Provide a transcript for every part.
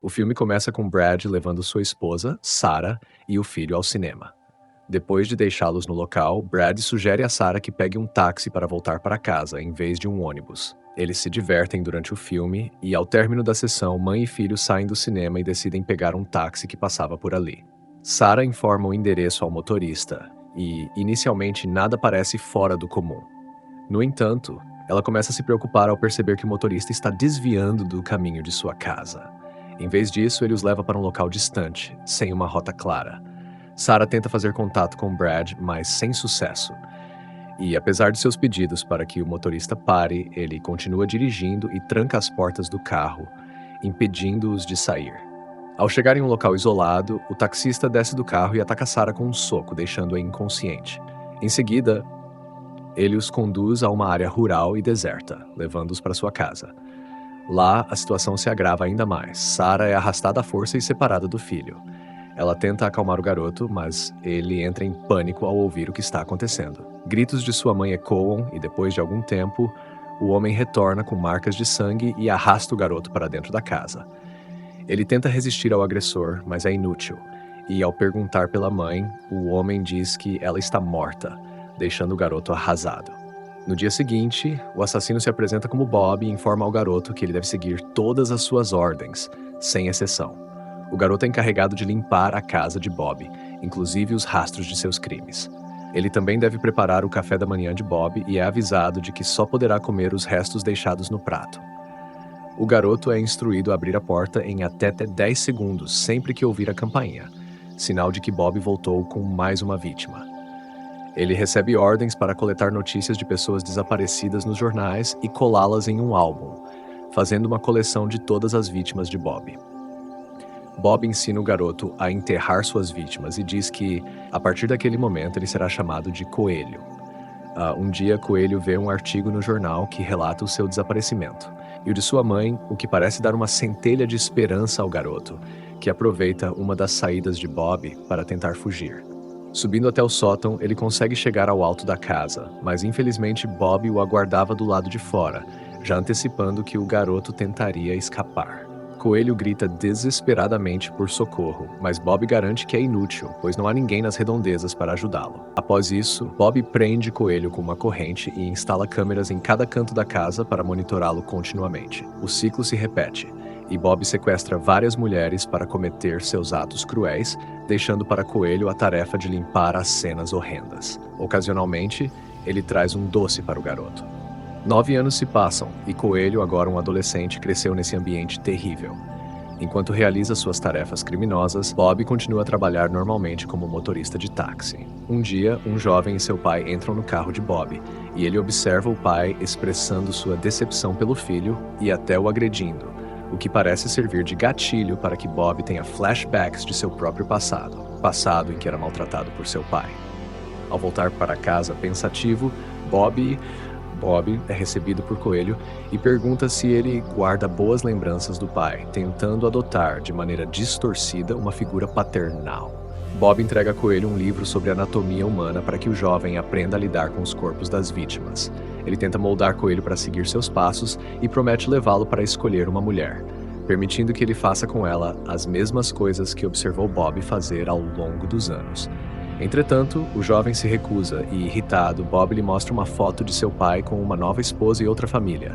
O filme começa com Brad levando sua esposa, Sarah, e o filho ao cinema. Depois de deixá-los no local, Brad sugere a Sarah que pegue um táxi para voltar para casa, em vez de um ônibus. Eles se divertem durante o filme e, ao término da sessão, mãe e filho saem do cinema e decidem pegar um táxi que passava por ali. Sarah informa o endereço ao motorista e, inicialmente, nada parece fora do comum. No entanto, ela começa a se preocupar ao perceber que o motorista está desviando do caminho de sua casa. Em vez disso, ele os leva para um local distante, sem uma rota clara. Sarah tenta fazer contato com Brad, mas sem sucesso. E, apesar de seus pedidos para que o motorista pare, ele continua dirigindo e tranca as portas do carro, impedindo-os de sair. Ao chegar em um local isolado, o taxista desce do carro e ataca Sarah com um soco, deixando-a inconsciente. Em seguida, ele os conduz a uma área rural e deserta, levando-os para sua casa. Lá, a situação se agrava ainda mais. Sarah é arrastada à força e separada do filho. Ela tenta acalmar o garoto, mas ele entra em pânico ao ouvir o que está acontecendo. Gritos de sua mãe ecoam e, depois de algum tempo, o homem retorna com marcas de sangue e arrasta o garoto para dentro da casa. Ele tenta resistir ao agressor, mas é inútil. E, ao perguntar pela mãe, o homem diz que ela está morta, deixando o garoto arrasado. No dia seguinte, o assassino se apresenta como Bob e informa ao garoto que ele deve seguir todas as suas ordens, sem exceção. O garoto é encarregado de limpar a casa de Bob, inclusive os rastros de seus crimes. Ele também deve preparar o café da manhã de Bob e é avisado de que só poderá comer os restos deixados no prato. O garoto é instruído a abrir a porta em até 10 segundos, sempre que ouvir a campainha, sinal de que Bob voltou com mais uma vítima. Ele recebe ordens para coletar notícias de pessoas desaparecidas nos jornais e colá-las em um álbum, fazendo uma coleção de todas as vítimas de Bob. Bob ensina o garoto a enterrar suas vítimas e diz que, a partir daquele momento, ele será chamado de Coelho. Um dia, Coelho vê um artigo no jornal que relata o seu desaparecimento, e o de sua mãe, o que parece dar uma centelha de esperança ao garoto, que aproveita uma das saídas de Bob para tentar fugir. Subindo até o sótão, ele consegue chegar ao alto da casa, mas infelizmente Bob o aguardava do lado de fora, já antecipando que o garoto tentaria escapar. Coelho grita desesperadamente por socorro, mas Bob garante que é inútil, pois não há ninguém nas redondezas para ajudá-lo. Após isso, Bob prende Coelho com uma corrente e instala câmeras em cada canto da casa para monitorá-lo continuamente. O ciclo se repete, e Bob sequestra várias mulheres para cometer seus atos cruéis, deixando para Coelho a tarefa de limpar as cenas horrendas. Ocasionalmente, ele traz um doce para o garoto. 9 anos se passam, e Coelho, agora um adolescente, cresceu nesse ambiente terrível. Enquanto realiza suas tarefas criminosas, Bob continua a trabalhar normalmente como motorista de táxi. Um dia, um jovem e seu pai entram no carro de Bob, e ele observa o pai expressando sua decepção pelo filho e até o agredindo, o que parece servir de gatilho para que Bob tenha flashbacks de seu próprio passado em que era maltratado por seu pai. Ao voltar para casa pensativo, Bob é recebido por Coelho e pergunta se ele guarda boas lembranças do pai, tentando adotar, de maneira distorcida, uma figura paternal. Bob entrega a Coelho um livro sobre anatomia humana para que o jovem aprenda a lidar com os corpos das vítimas. Ele tenta moldar Coelho para seguir seus passos e promete levá-lo para escolher uma mulher, permitindo que ele faça com ela as mesmas coisas que observou Bob fazer ao longo dos anos. Entretanto, o jovem se recusa e, irritado, Bob lhe mostra uma foto de seu pai com uma nova esposa e outra família,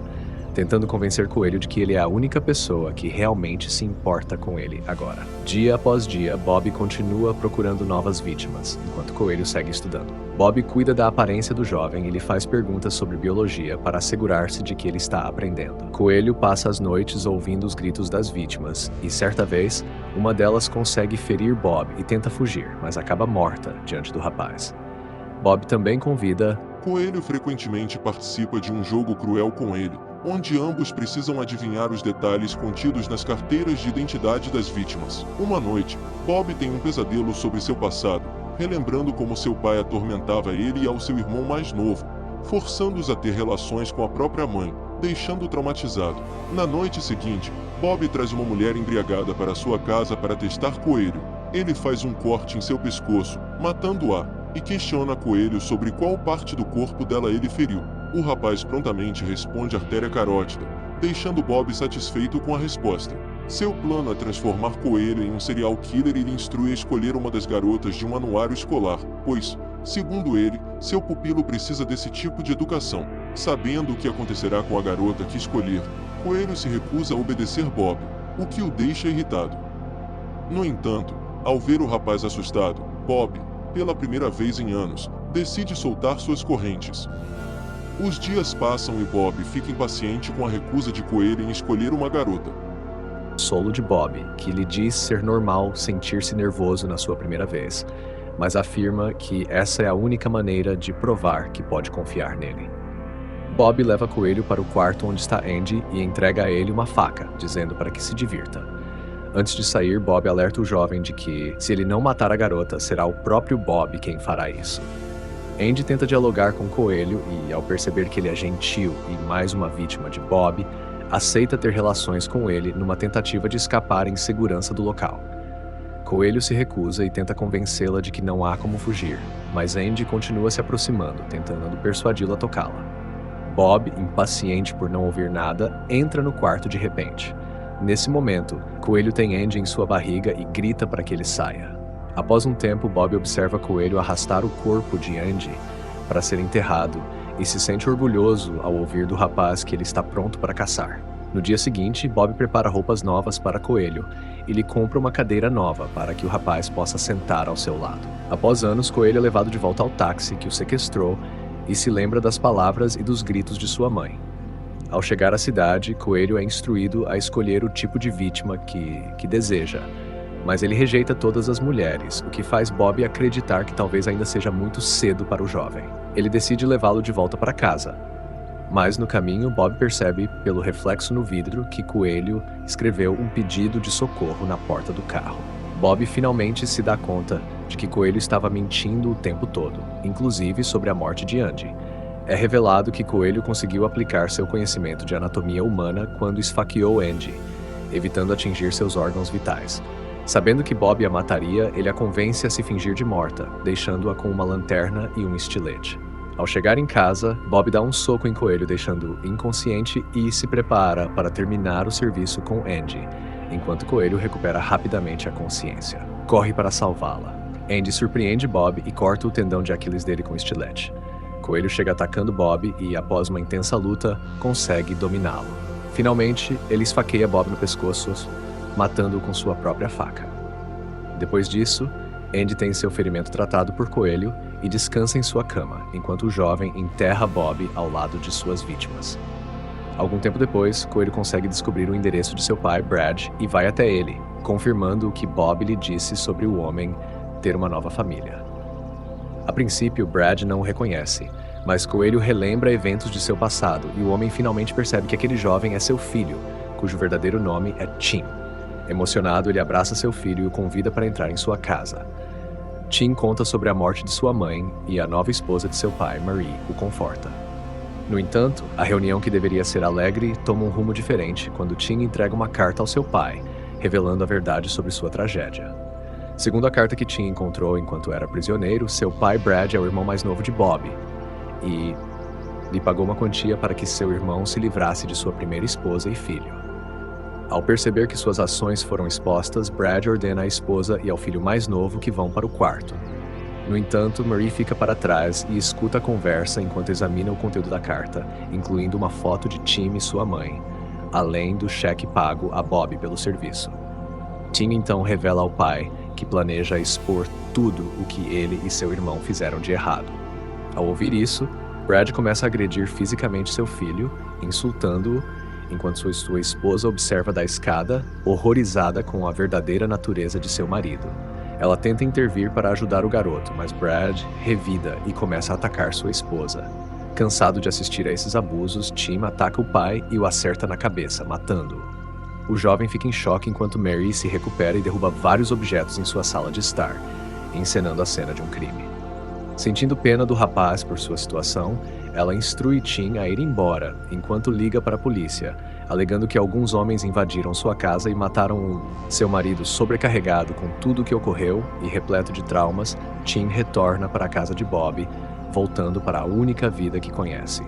tentando convencer Coelho de que ele é a única pessoa que realmente se importa com ele agora. Dia após dia, Bob continua procurando novas vítimas, enquanto Coelho segue estudando. Bob cuida da aparência do jovem e lhe faz perguntas sobre biologia para assegurar-se de que ele está aprendendo. Coelho passa as noites ouvindo os gritos das vítimas e, certa vez, uma delas consegue ferir Bob e tenta fugir, mas acaba morta diante do rapaz. Bob também convida Coelho frequentemente participa de um jogo cruel com ele, onde ambos precisam adivinhar os detalhes contidos nas carteiras de identidade das vítimas. Uma noite, Bob tem um pesadelo sobre seu passado, relembrando como seu pai atormentava ele e ao seu irmão mais novo, forçando-os a ter relações com a própria mãe, deixando-o traumatizado. Na noite seguinte, Bob traz uma mulher embriagada para sua casa para testar Coelho. Ele faz um corte em seu pescoço, matando-a, e questiona Coelho sobre qual parte do corpo dela ele feriu. O rapaz prontamente responde artéria carótida, deixando Bob satisfeito com a resposta. Seu plano é transformar Coelho em um serial killer e lhe instrui a escolher uma das garotas de um anuário escolar, pois, segundo ele, seu pupilo precisa desse tipo de educação. Sabendo o que acontecerá com a garota que escolher, Coelho se recusa a obedecer Bob, o que o deixa irritado. No entanto, ao ver o rapaz assustado, Bob, pela primeira vez em anos, decide soltar suas correntes. Os dias passam e Bob fica impaciente com a recusa de Coelho em escolher uma garota. Solo de Bob, que lhe diz ser normal sentir-se nervoso na sua primeira vez, mas afirma que essa é a única maneira de provar que pode confiar nele. Bob leva Coelho para o quarto onde está Andy e entrega a ele uma faca, dizendo para que se divirta. Antes de sair, Bob alerta o jovem de que, se ele não matar a garota, será o próprio Bob quem fará isso. Andy tenta dialogar com Coelho e, ao perceber que ele é gentil e mais uma vítima de Bob, aceita ter relações com ele numa tentativa de escapar em segurança do local. Coelho se recusa e tenta convencê-la de que não há como fugir, mas Andy continua se aproximando, tentando persuadi-la a tocá-la. Bob, impaciente por não ouvir nada, entra no quarto de repente. Nesse momento, Coelho tem Andy em sua barriga e grita para que ele saia. Após um tempo, Bob observa Coelho arrastar o corpo de Andy para ser enterrado e se sente orgulhoso ao ouvir do rapaz que ele está pronto para caçar. No dia seguinte, Bob prepara roupas novas para Coelho e lhe compra uma cadeira nova para que o rapaz possa sentar ao seu lado. Após anos, Coelho é levado de volta ao táxi que o sequestrou e se lembra das palavras e dos gritos de sua mãe. Ao chegar à cidade, Coelho é instruído a escolher o tipo de vítima que deseja, mas ele rejeita todas as mulheres, o que faz Bob acreditar que talvez ainda seja muito cedo para o jovem. Ele decide levá-lo de volta para casa. Mas no caminho, Bob percebe, pelo reflexo no vidro, que Coelho escreveu um pedido de socorro na porta do carro. Bob finalmente se dá conta de que Coelho estava mentindo o tempo todo, inclusive sobre a morte de Andy. É revelado que Coelho conseguiu aplicar seu conhecimento de anatomia humana quando esfaqueou Andy, evitando atingir seus órgãos vitais. Sabendo que Bob a mataria, ele a convence a se fingir de morta, deixando-a com uma lanterna e um estilete. Ao chegar em casa, Bob dá um soco em Coelho, deixando-o inconsciente e se prepara para terminar o serviço com Andy, enquanto Coelho recupera rapidamente a consciência. Corre para salvá-la. Andy surpreende Bob e corta o tendão de Aquiles dele com o estilete. Coelho chega atacando Bob e, após uma intensa luta, consegue dominá-lo. Finalmente, ele esfaqueia Bob no pescoço, matando-o com sua própria faca. Depois disso, Andy tem seu ferimento tratado por Coelho e descansa em sua cama, enquanto o jovem enterra Bob ao lado de suas vítimas. Algum tempo depois, Coelho consegue descobrir o endereço de seu pai, Brad, e vai até ele, confirmando o que Bob lhe disse sobre o homem ter uma nova família. A princípio, Brad não o reconhece, mas Coelho relembra eventos de seu passado e o homem finalmente percebe que aquele jovem é seu filho, cujo verdadeiro nome é Tim. Emocionado, ele abraça seu filho e o convida para entrar em sua casa. Tim conta sobre a morte de sua mãe e a nova esposa de seu pai, Marie, o conforta. No entanto, a reunião que deveria ser alegre toma um rumo diferente quando Tim entrega uma carta ao seu pai, revelando a verdade sobre sua tragédia. Segundo a carta que Tim encontrou enquanto era prisioneiro, seu pai, Brad, é o irmão mais novo de Bob e lhe pagou uma quantia para que seu irmão se livrasse de sua primeira esposa e filho. Ao perceber que suas ações foram expostas, Brad ordena à esposa e ao filho mais novo que vão para o quarto. No entanto, Marie fica para trás e escuta a conversa enquanto examina o conteúdo da carta, incluindo uma foto de Tim e sua mãe, além do cheque pago a Bob pelo serviço. Tim então revela ao pai que planeja expor tudo o que ele e seu irmão fizeram de errado. Ao ouvir isso, Brad começa a agredir fisicamente seu filho, insultando-o, enquanto sua esposa observa da escada, horrorizada com a verdadeira natureza de seu marido. Ela tenta intervir para ajudar o garoto, mas Brad revida e começa a atacar sua esposa. Cansado de assistir a esses abusos, Tim ataca o pai e o acerta na cabeça, matando-o. O jovem fica em choque enquanto Mary se recupera e derruba vários objetos em sua sala de estar, encenando a cena de um crime. Sentindo pena do rapaz por sua situação, ela instrui Tim a ir embora, enquanto liga para a polícia, alegando que alguns homens invadiram sua casa e mataram seu marido. Sobrecarregado com tudo o que ocorreu e repleto de traumas, Tim retorna para a casa de Bob, voltando para a única vida que conhece.